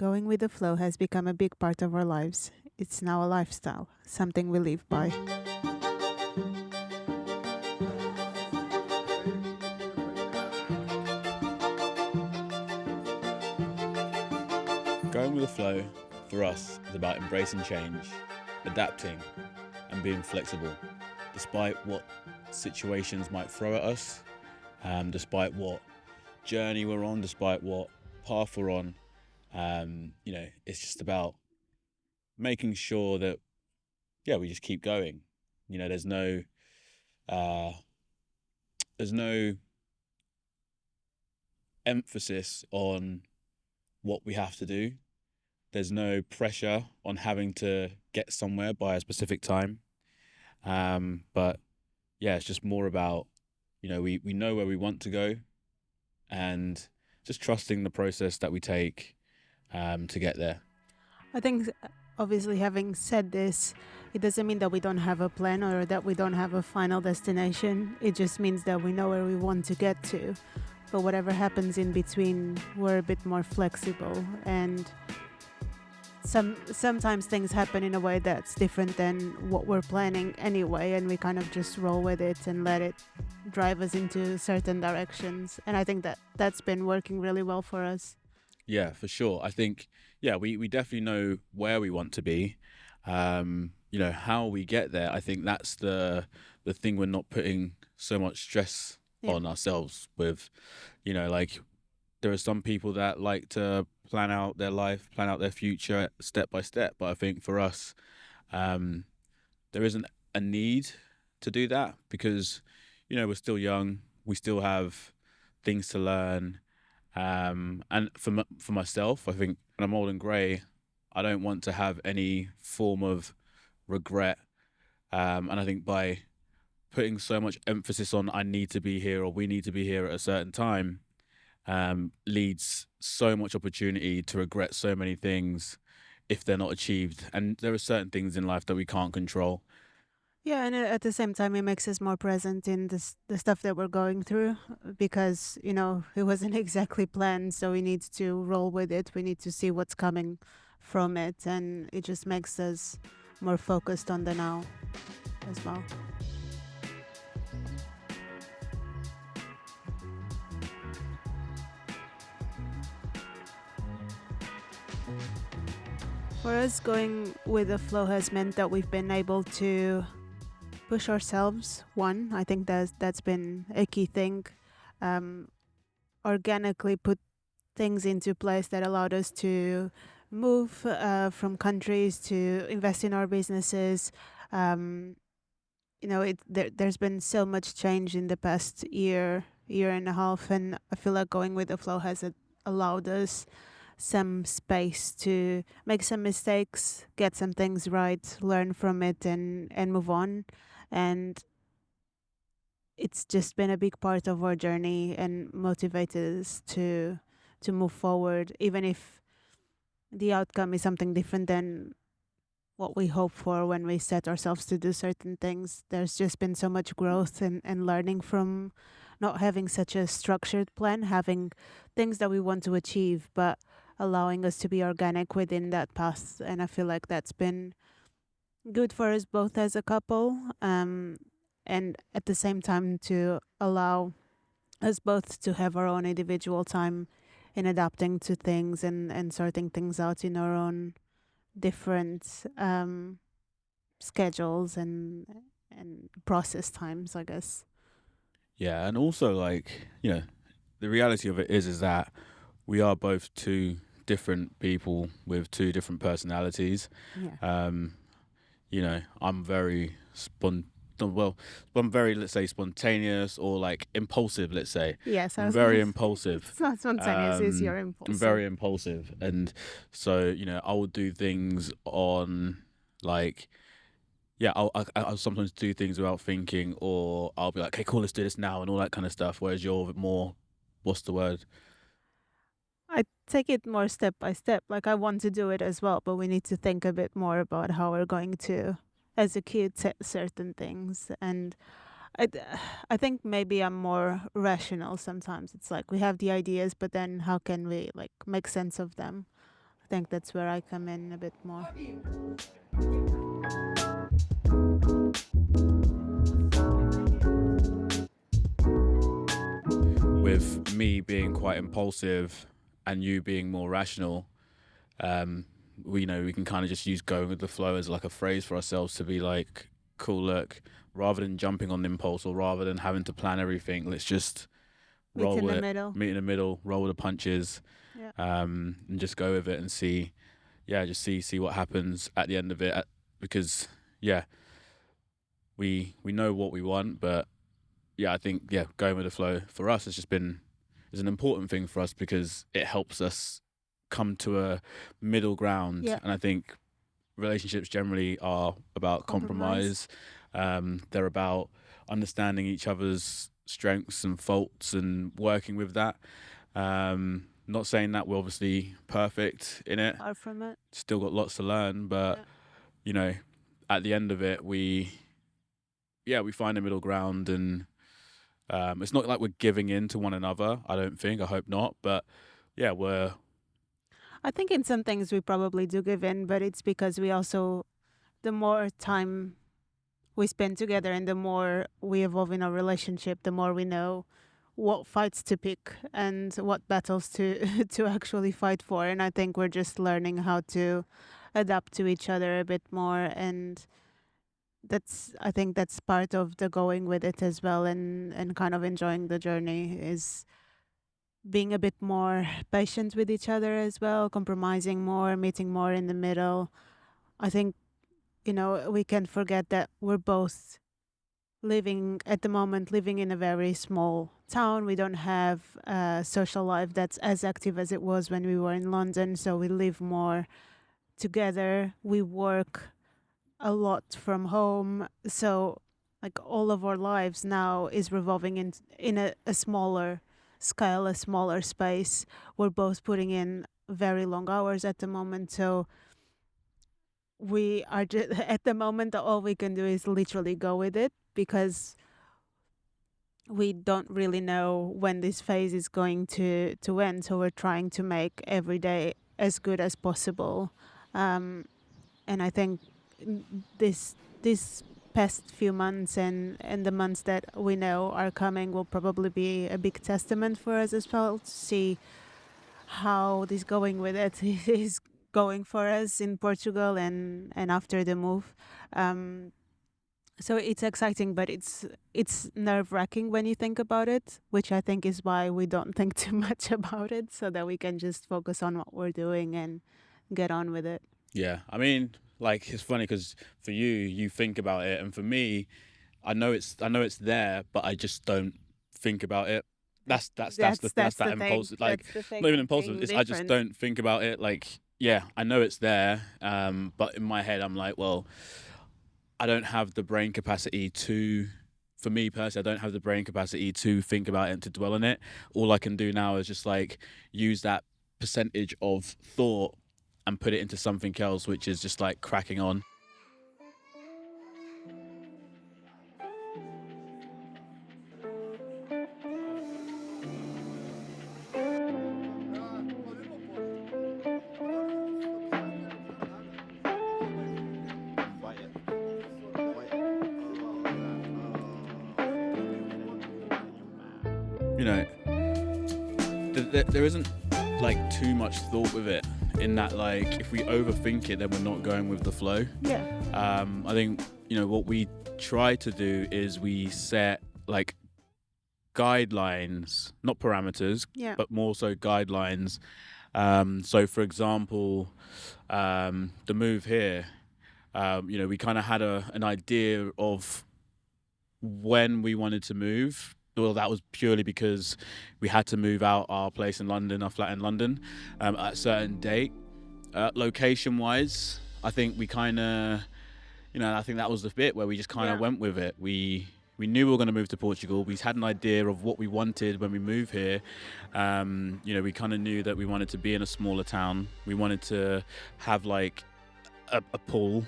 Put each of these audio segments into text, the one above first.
Going with the flow has become a big part of our lives. It's now a lifestyle, something we live by. Going with the flow for us is about embracing change, adapting, and being flexible, despite what situations might throw at us, despite what journey we're on, despite what path we're on. It's just about making sure that we just keep going. You know, uh, there's no emphasis on what we have to do. There's no pressure on having to get somewhere by a specific time. But yeah, it's just more about, we know where we want to go and just trusting the process that we take to get there. I think, obviously, having said this, it doesn't mean that we don't have a plan or that we don't have a final destination. It just means that we know where we want to get to. But whatever happens in between, we're a bit more flexible, and sometimes things happen in a way that's different than what we're planning anyway, and we kind of just roll with it and let it drive us into certain directions. And I think that that's been working really well for us. Yeah, for sure. I think, we definitely know where we want to be. How we get there, I think that's the thing we're not putting so much stress on ourselves with. Like, there are some people that like to plan out their life, plan out their future step by step. But I think for us, there isn't a need to do that because, we're still young. We still have things to learn. And for myself, I think when I'm old and grey, I don't want to have any form of regret. And I think by putting so much emphasis on I need to be here or we need to be here at a certain time, leads so much opportunity to regret so many things if they're not achieved. And there are certain things in life that we can't control. Yeah, and at the same time, it makes us more present in the stuff that we're going through because, it wasn't exactly planned. So we need to roll with it. We need to see what's coming from it. And it just makes us more focused on the now as well. For us, going with the flow has meant that we've been able to push ourselves. One, I think that's been a key thing. Organically put things into place that allowed us to move from countries, to invest in our businesses. There's been so much change in the past year and a half, and I feel like going with the flow has allowed us some space to make some mistakes, get some things right, learn from it, and move on. And it's just been a big part of our journey and motivated us to move forward, even if the outcome is something different than what we hope for when we set ourselves to do certain things. There's just been so much growth and learning from not having such a structured plan, having things that we want to achieve, but allowing us to be organic within that path. And I feel like that's been good for us both as a couple, and at the same time to allow us both to have our own individual time in adapting to things and sorting things out in our own different schedules and process times, I guess. Yeah, and also the reality of it is that we are both two different people with two different personalities. Yeah. I'm very I'm very, let's say, spontaneous or like impulsive, let's say. Yes, I I'm was very gonna impulsive. It's not spontaneous, it's your I'm impulse. very impulsive. And so, I will do things on like, I'll sometimes do things without thinking, or I'll be like, okay, cool, let's do this now and all that kind of stuff. Whereas you're a bit more, what's the word? I take it more step by step. Like, I want to do it as well, but we need to think a bit more about how we're going to execute certain things. And I, d- I think maybe I'm more rational sometimes. It's like we have the ideas, but then how can we like make sense of them? think that's where I come in a bit more. With me being quite impulsive and you being more rational, we can kind of just use going with the flow as like a phrase for ourselves to be like, cool, look, rather than jumping on impulse or rather than having to plan everything, let's just Meet in roll the it, middle. meet in the middle, roll the punches, Yeah. and just go with it and see, just see what happens at the end of it. Because we know what we want, but I think going with the flow for us has just been is an important thing for us because it helps us come to a middle ground. Yeah. And I think relationships generally are about compromise. They're about understanding each other's strengths and faults and working with that. Not saying that we're obviously perfect in it. Far from it. Still got lots to learn, but at the end of it, we find a middle ground, and it's not like we're giving in to one another. I don't think. I hope not. But we're. I think in some things we probably do give in, but it's because we also, the more time we spend together and the more we evolve in our relationship, the more we know what fights to pick and what battles to to actually fight for. And I think we're just learning how to adapt to each other a bit more, and I think that's part of the going with it as well, and kind of enjoying the journey is being a bit more patient with each other as well, compromising more, meeting more in the middle. I think, we can't forget that we're both living at the moment, living in a very small town. We don't have a social life that's as active as it was when we were in London. So we live more together. We work a lot from home. So like all of our lives now is revolving in a smaller scale, a smaller space. We're both putting in very long hours at the moment. So we are just at the moment all we can do is literally go with it because we don't really know when this phase is going to end. So we're trying to make every day as good as possible. And I think this past few months and the months that we know are coming will probably be a big testament for us as well to see how this going with it is going for us in Portugal and after the move. So it's exciting, but it's nerve-wracking when you think about it, which I think is why we don't think too much about it, so that we can just focus on what we're doing and get on with it. Yeah, I mean, like it's funny because for you think about it, and for me, I know it's there, but I just don't think about it. That's that the thing. impulsive, like That's the thing. not even of impulsive. being It's I just different. don't think about it. Like I know it's there, but in my head I'm like, well, I don't have the brain capacity to. For me personally, I don't have the brain capacity to think about it and to dwell on it. All I can do now is just like use that percentage of thought and put it into something else, which is just like cracking on. You know, there isn't like too much thought with it in that, like, if we overthink it, then we're not going with the flow. Yeah. I think, what we try to do is we set like guidelines, not parameters, Yeah. but more so guidelines. So for example, the move here, we kind of had an idea of when we wanted to move. Well, that was purely because we had to move out our place in London, our flat in London, at a certain date. Location-wise, I think we kind of, I think that was the bit where we just kind of went with it. We knew we were going to move to Portugal. We had an idea of what we wanted when we moved here. We kind of knew that we wanted to be in a smaller town. We wanted to have like a pool,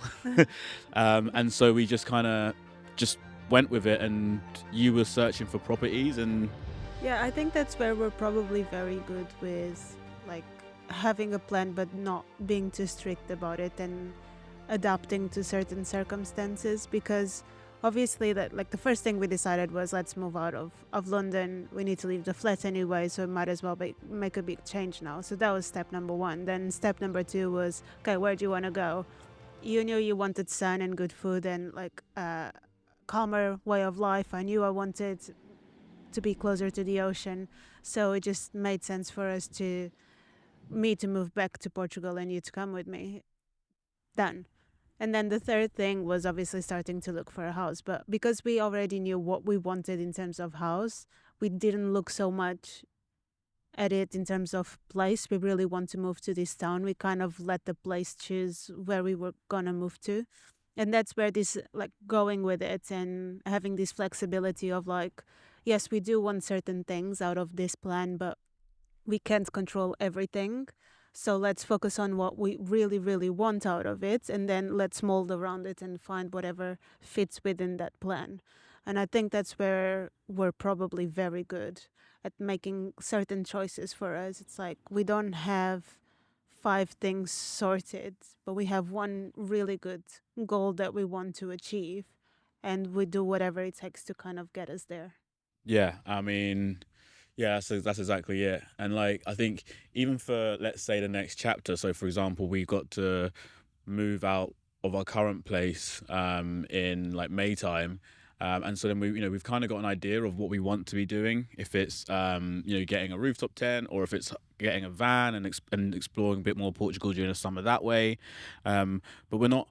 and so we just kind of just went with it. And you were searching for properties, and Yeah, I think that's where we're probably very good with like having a plan but not being too strict about it, and adapting to certain circumstances, because obviously that, like, the first thing we decided was let's move out of London. We need to leave the flat anyway, so we might as well make a big change now. So that was step number one. Then step number two was, okay, where do you want to go? You knew you wanted sun and good food and like a calmer way of life. I knew I wanted to be closer to the ocean, so it just made sense for us to me to move back to Portugal and you to come with me. Done. And then the third thing was obviously starting to look for a house. But because we already knew what we wanted in terms of house, we didn't look so much at it in terms of place. We really want to move to this town. We kind of let the place choose where we were going to move to. And that's where this, like, going with it and having this flexibility of, like, yes, we do want certain things out of this plan, but we can't control everything. So let's focus on what we really, really want out of it, and then let's mold around it and find whatever fits within that plan. And I think that's where we're probably very good at making certain choices for us. It's like we don't have five things sorted, but we have one really good goal that we want to achieve, and we do whatever it takes to kind of get us there. Yeah, I mean, yeah, that's exactly it. And like, I think even for, let's say, the next chapter. So, for example, we got to move out of our current place in like May time. And so then we've kind of got an idea of what we want to be doing. If it's getting a rooftop tent, or if it's getting a van and exploring a bit more Portugal during the summer that way. But we're not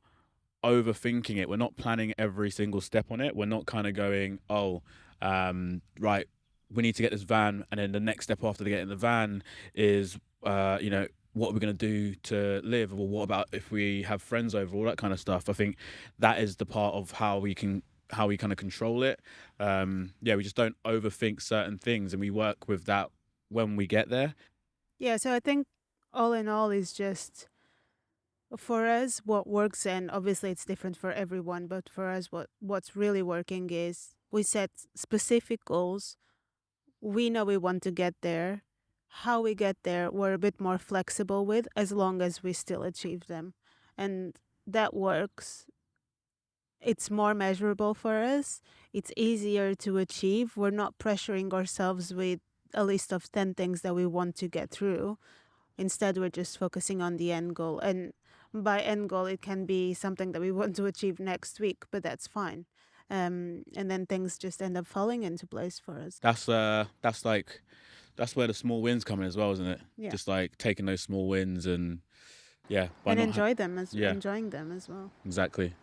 overthinking it. We're not planning every single step on it. We're not kind of going, oh, right, we need to get this van, and then the next step after getting the van is, what are we going to do to live? Or what about if we have friends over? All that kind of stuff. I think that is the part of how we kind of control it. Yeah, we just don't overthink certain things, and we work with that when we get there. Yeah, so I think all in all is just, for us, what works, and obviously it's different for everyone, but for us, what's really working is we set specific goals. We know we want to get there. How we get there, we're a bit more flexible with, as long as we still achieve them. And that works. It's more measurable for us. It's easier to achieve. We're not pressuring ourselves with a list of 10 things that we want to get through. Instead, we're just focusing on the end goal. And by end goal, it can be something that we want to achieve next week, but that's fine. And then things just end up falling into place for us. That's where the small wins come in as well, isn't it? Yeah. Just like taking those small wins, and yeah, by And not ha- yeah, enjoying them as well. exactly.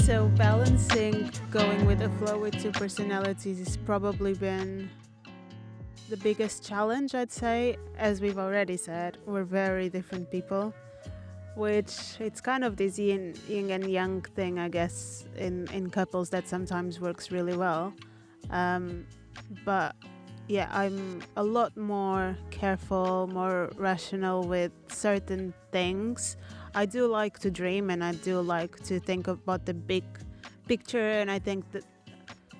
So balancing going with the flow with two personalities has probably been the biggest challenge, I'd say. As we've already said, we're very different people, which it's kind of this yin and yang thing, I guess, in couples that sometimes works really well. Um, but yeah, I'm a lot more careful, more rational with certain things. I do like to dream and I do like to think about the big picture, and I think that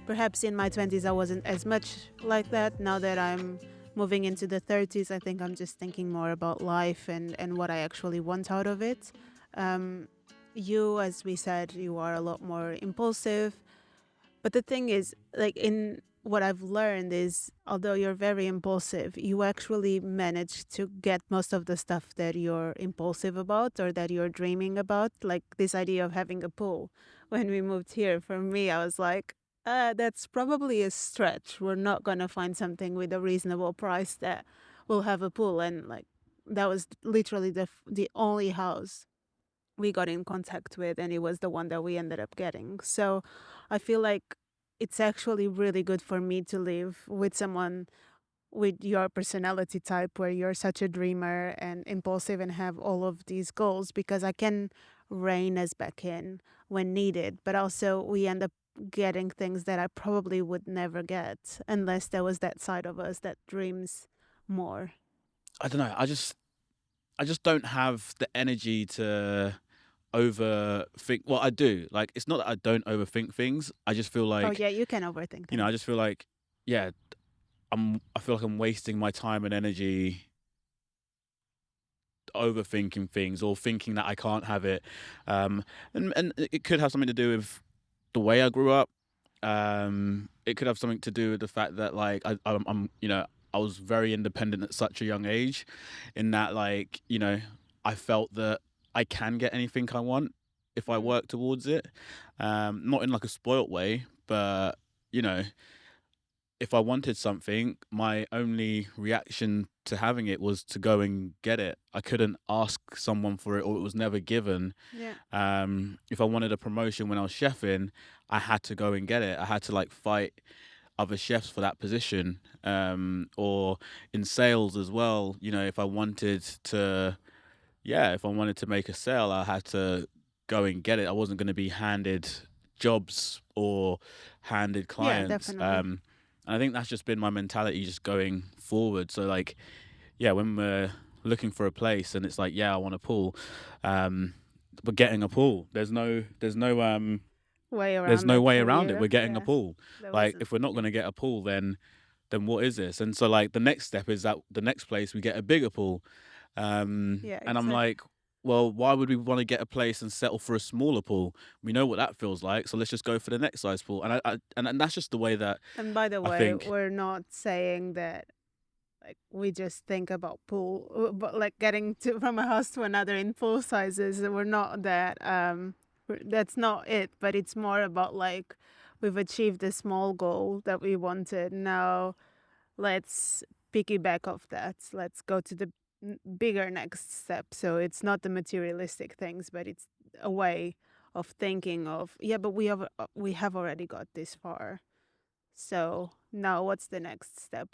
perhaps in my 20s I wasn't as much like that. Now that I'm moving into the 30s, I think I'm just thinking more about life and what I actually want out of it. Um, you, as we said, you are a lot more impulsive. But the thing is, like, in what I've learned is, although you're very impulsive, you actually manage to get most of the stuff that you're impulsive about or that you're dreaming about. Like this idea of having a pool. When we moved here, for me, I was like, that's probably a stretch. We're not going to find something with a reasonable price that will have a pool. And like, that was literally the only house we got in contact with, and it was the one that we ended up getting. So I feel like it's actually really good for me to live with someone with your personality type, where you're such a dreamer and impulsive and have all of these goals, because I can rein us back in when needed. But also, we end up getting things that I probably would never get unless there was that side of us that dreams more. I don't know. I just don't have the energy to overthink. Well, I do. Like, it's not that I don't overthink things. I just feel Oh like, yeah, you can overthink I things. just feel like, yeah, I feel like I'm wasting my time and energy overthinking things or thinking that I can't have it. And it could have something to do with the way I grew up. It could have something to do with the fact that like I'm I was very independent at such a young age, in that like I felt that I can get anything I want if I Mm. work towards it. Not in like a spoilt way, but you know if I wanted something, my only reaction to having it was to go and get it. I couldn't ask someone for it, or it was never given. Yeah. If I wanted a promotion when I was chefing, I had to go and get it. I had to like fight other chefs for that position. Or in sales as well, if I wanted to, yeah, if I wanted to make a sale, I had to go and get it. I wasn't going to be handed jobs or handed Yeah, clients. definitely. And I think that's just been my mentality just going forward. So like, yeah, when we're looking for a place and it's like, yeah, I want a pool, we're getting a pool. Way There's around no that way for around it. We're you. getting a Yeah. pool. There Like wasn't. if we're not going Yeah. to get a pool, then what is this? And so like the next step is that the next place we get a bigger pool. Yeah, And I'm exactly. like, well, why would we want to get a place and settle for a smaller pool? We know what that feels like, so let's just go for the next size pool. And that's just the way that And by the I way, think. we're not saying that like we just think about pool, but like getting to from a house to another in pool sizes. We're not that. That's not it. But it's more about like we've achieved a small goal that we wanted. Now let's piggyback off that. Let's go to the bigger next step. So it's not the materialistic things, but it's a way of thinking of yeah. But we have already got this far. So now, what's the next step?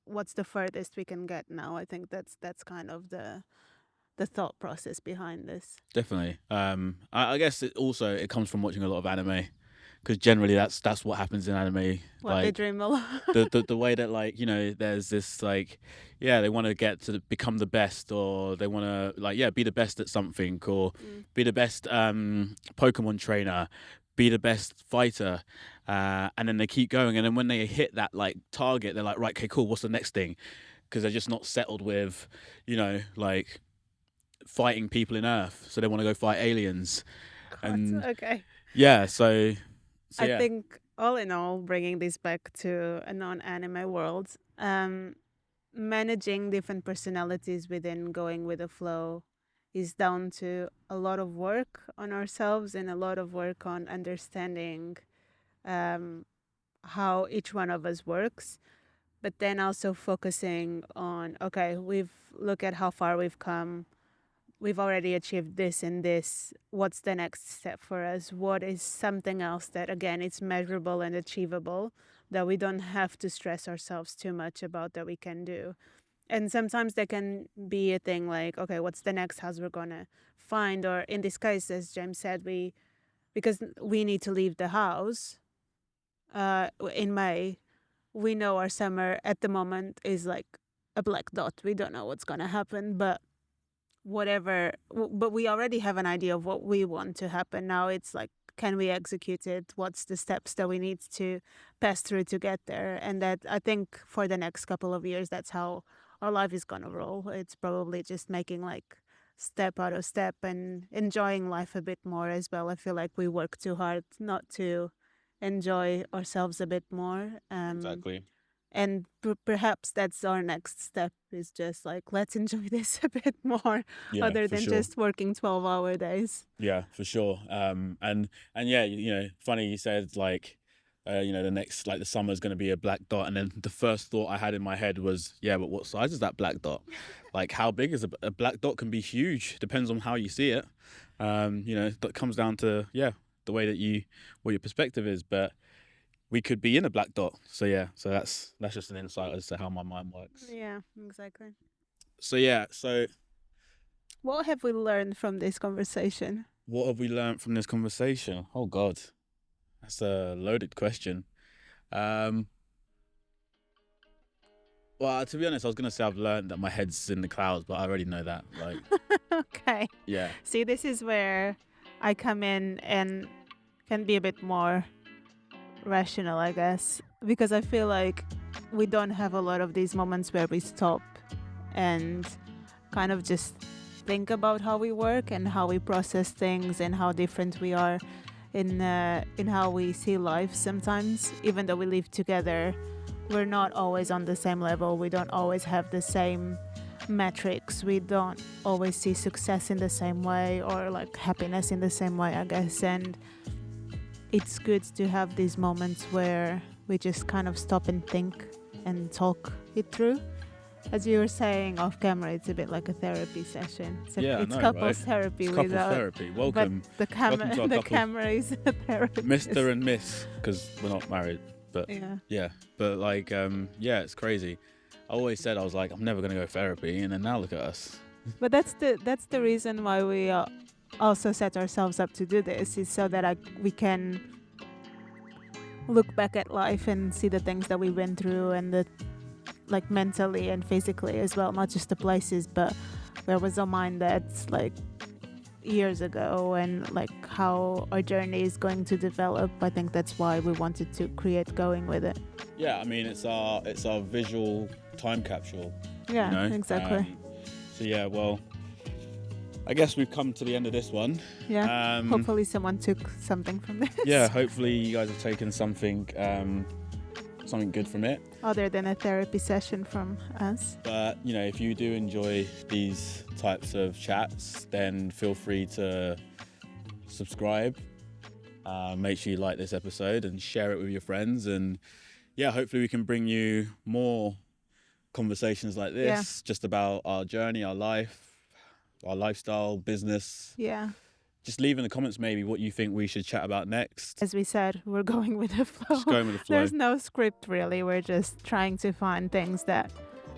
What's the furthest we can get now? I think that's kind of the thought process behind this. Definitely. I guess it comes from watching a lot of anime, because generally that's what happens in anime. What they Like dream a lot. the way that like there's this like, yeah, they want to get to become the best, or they want to like, yeah, be the best at something, or Mm. be the best Pokemon trainer, be the best fighter, and then they keep going, and then when they hit that like target, they're like, right, okay, cool, what's the next thing? Because they're just not settled with like fighting people in Earth, so they want to go fight aliens. God, And okay. yeah, so I yeah, think all in all, bringing this back to a non-anime world, managing different personalities within going with the flow is down to a lot of work on ourselves and a lot of work on understanding um, how each one of us works, but then also focusing on okay, we've look at how far we've come, we've already achieved this and this, what's the next step for us, what is something else that again it's measurable and achievable, that we don't have to stress ourselves too much about, that we can do. And sometimes there can be a thing like okay, what's the next house we're gonna find, or in this case, as James said, we because we need to leave the house in May, we know our summer at the moment is like a black dot. We don't know what's going to happen, but but we already have an idea of what we want to happen. Now it's like, can we execute it? What's the steps that we need to pass through to get there? And that I think for the next couple of years, that's how our life is going to roll. It's probably just making like step out of step and enjoying life a bit more as well. I feel like we work too hard not to enjoy ourselves a bit more. exactly. And perhaps that's our next step, is just like let's enjoy this a bit more, Yeah, other for than sure. just working 12-hour days. Yeah, for sure. And yeah, funny you said like, the next like the summer's going to be a black dot, and then the first thought I had in my head was, yeah, but what size is that black dot? Like, how big is a black dot? Can be huge. Depends on how you see it. That comes down to, yeah, the way that what your perspective is. But we could be in a black dot. So yeah, so that's just an insight as to how my mind works. Yeah, exactly. So yeah, so What have we learned from this conversation? what have we learned from this conversation? Oh God. That's a loaded question. Um, well, to be honest, I was gonna say I've learned that my head's in the clouds, but I already know that. Like, Okay. yeah, See, this is where I come in and can be a bit more rational, I guess, because I feel like we don't have a lot of these moments where we stop and kind of just think about how we work and how we process things and how different we are in how we see life sometimes. Even though we live together, we're not always on the same level. We don't always have the same metrics. We don't always see success in the same way or like happiness in the same way, I guess. And it's good to have these moments where we just kind of stop and think and talk it through. As you were saying off camera, it's a bit like a therapy session. yeah, I It's know, couples right? therapy It's couples without, therapy. but Welcome, the welcome to our the couples, camera is a therapist. Mr. and Miss, because we're not married. But Yeah. yeah, but like, yeah, it's crazy. I always said I was like, I'm never gonna go therapy, and then now look at us. But that's the reason why we also set ourselves up to do this, is so that we can look back at life and see the things that we went through and the like mentally and physically as well, not just the places, but where was our mind that's like years ago and like how our journey is going to develop. I think that's why we wanted to create Going With It. Yeah, I mean, it's our visual time capsule. Yeah, You know. exactly. So yeah, well, I guess we've come to the end of this one. Yeah. Hopefully someone took something from this. Yeah, hopefully you guys have taken something good from it. Other than a therapy session from us. But, you know, if you do enjoy these types of chats, then feel free to subscribe. Make sure you like this episode and share it with your friends. And yeah, hopefully we can bring you more conversations like this, just about our journey, our life, our lifestyle, business. Yeah. Just leave in the comments maybe what you think we should chat about next. As we said, we're going with the flow. Just going with the flow. There's no script really. We're just trying to find things that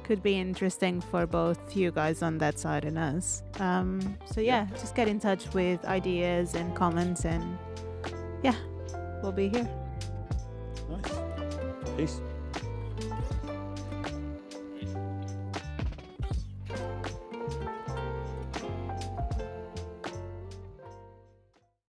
could be interesting for both you guys on that side and us. So yeah, just get in touch with ideas and comments, and yeah, we'll be here. Nice. Peace.